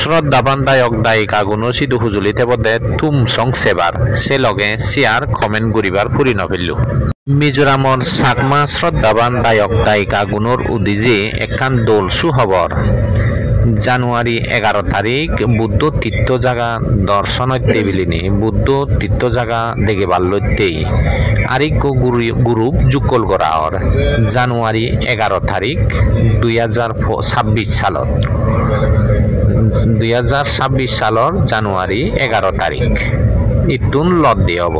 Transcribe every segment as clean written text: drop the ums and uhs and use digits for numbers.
শ্রদ্ধাবান দায়ক দায়িকাগুনো সিধু হুজুলিতে পদে তুম সং সেবার সে লগে শেয়ার কমেন্ট করিবার ফুরি নফেলু মিজোরামর চাকমা শ্রদ্ধাবান দায়ক দায়িকাগুনোর উদিজে একখান দোল সুখবর জানুয়ারি 11 তারিখ বুদ্ধ তীর্থ জায়গা দর্শনত টেবিলিনি বুদ্ধ তীর্থ জায়গা দেখে বাল্যতেই আরেক গ্রুপ যুগল করা হর জানুয়ারি 11 তারিখ 2026 সালত 2026 সালর জানুয়ারি 11 তারিখ ইতুন লত দিয়ে হব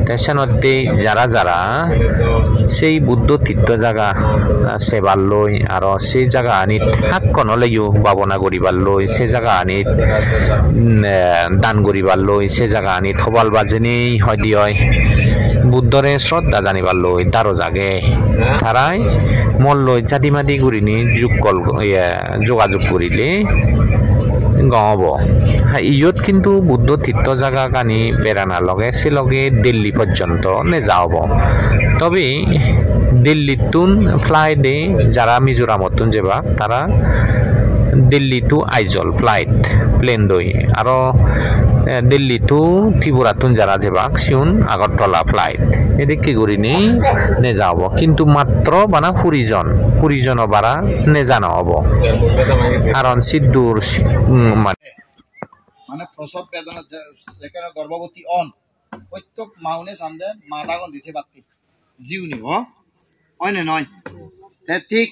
তেসনতে যারা যারা সেই বুদ্ধ তীর্থ জায়গা সেবার লই আর সেই জায়গা আনিত হাত কনলেও ভাবনা করিবার লই সে জায়গা আনিত দান করিবার লই সে জায়গা আনিত সবাল বাজেনেই হয় বুদ্ধরে শ্রদ্ধা জানিবার লই দারো জাগে তারাই মল লই জাতিমাতি করিনি যোগাযোগ করিলে গব ইয়ত কিন্তু বুদ্ধ তীর্থ জায়গা কানি বেড়ানা লগে সে লগে দিল্লি পর্যন্ত নে যাওব তবে দিল্লিতুন ফ্লাইটে যারা মিজোরামতুন যাবা তারা Delhi to Aizawl flight plane দই আর দিল্লি টু ত্রিপুরাতুন যারা যাবা সিউন আগরতলা ফ্লাইট এদিকে করি নেই নে যাব কিন্তু মাত্র বানা 20 জন বারা নে জানা হব কারণ সিদ্ধুর মানে প্রসব বেদনা যেখানে গর্ভবতী প্রত্যেক মাউনে সামনে মাদাগন দিতে পারতি জিউ নিব হয় না নয় ঠিক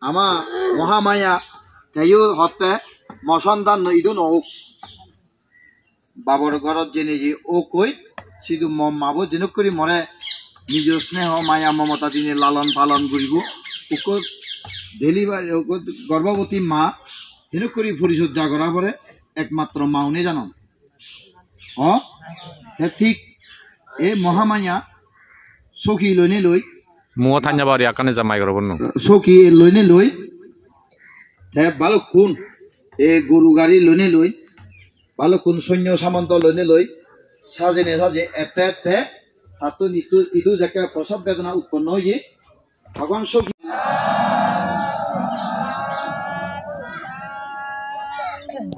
আমার মহামায়া তাইও হতে মসন্দান ইদু নৌক বাবর ঘরত জেনে যে ও কই সিধু মাবো জেনুক করি মরে নিজ স্নেহ মায়া মমতা দিনে লালন পালন করিব ওক ডেলিভারি গর্ভবতী মা জেনুক করি পরিচর্যা করা পরে একমাত্র মাউনে জানান ঠিক এ মহামায়া সখী লইনে লই সখী লইনে লই ভালো কোন এ গরু গাড়ি লইনে লই ভালো কোন সৈন্য সামন্ত লইনে লই সাজে এতে এতে তাতো ইদু যাকে প্রসব বেদনা উৎপন্ন হয়ে ভগবান সখী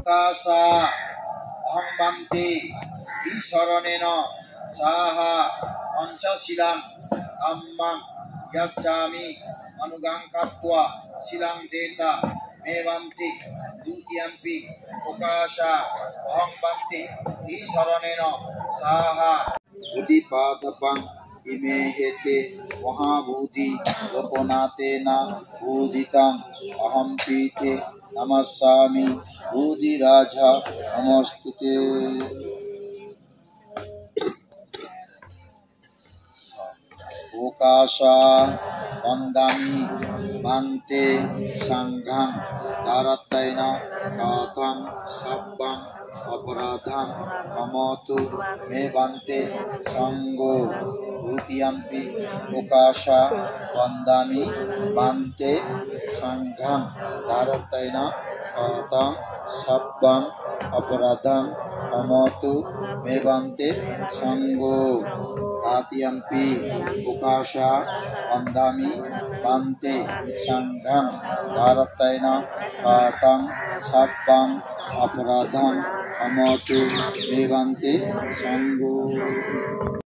কাসা অহংবান্তি ঈশ্বরণেন সাহা পঞ্চশীলাং আম্মাং ইয়াচ্ছামি অনুগাং কাত্বা শিলাং দেতা মেবান্তি দ্বিতীয়াম্পি প্রকাশা অহংবান্তি ঈশ্বরণেন সাহা উদিপাদপাং ইমে হেতে মহাভূতি লোকনাথেনা উদিতাং অহম্পিতে নমস্যামি বুদ্ধি রাজা নমস্তুতে প্রকাশা বন্দামি বান্তে সংঘং তারাত্তয়না কাথং সাব্বাং অপরাধং ক্ষমতু মে বান্তে সঙ্গো দ্বিতীয়াম্পি প্রকাশা বন্দামি বান্তে সংঘং তারাত্তয়না কাথং সাব্বাং অপরাধং ক্ষমতু মে বান্তে সঙ্গো দ্বিতীয়াম্পি প্রকাশা বন্দামি বান্তে সংঘং তারাত্তয়না কাথং সাব্বাং অপরাধং ক্ষমতু মে বান্তে সঙ্গো।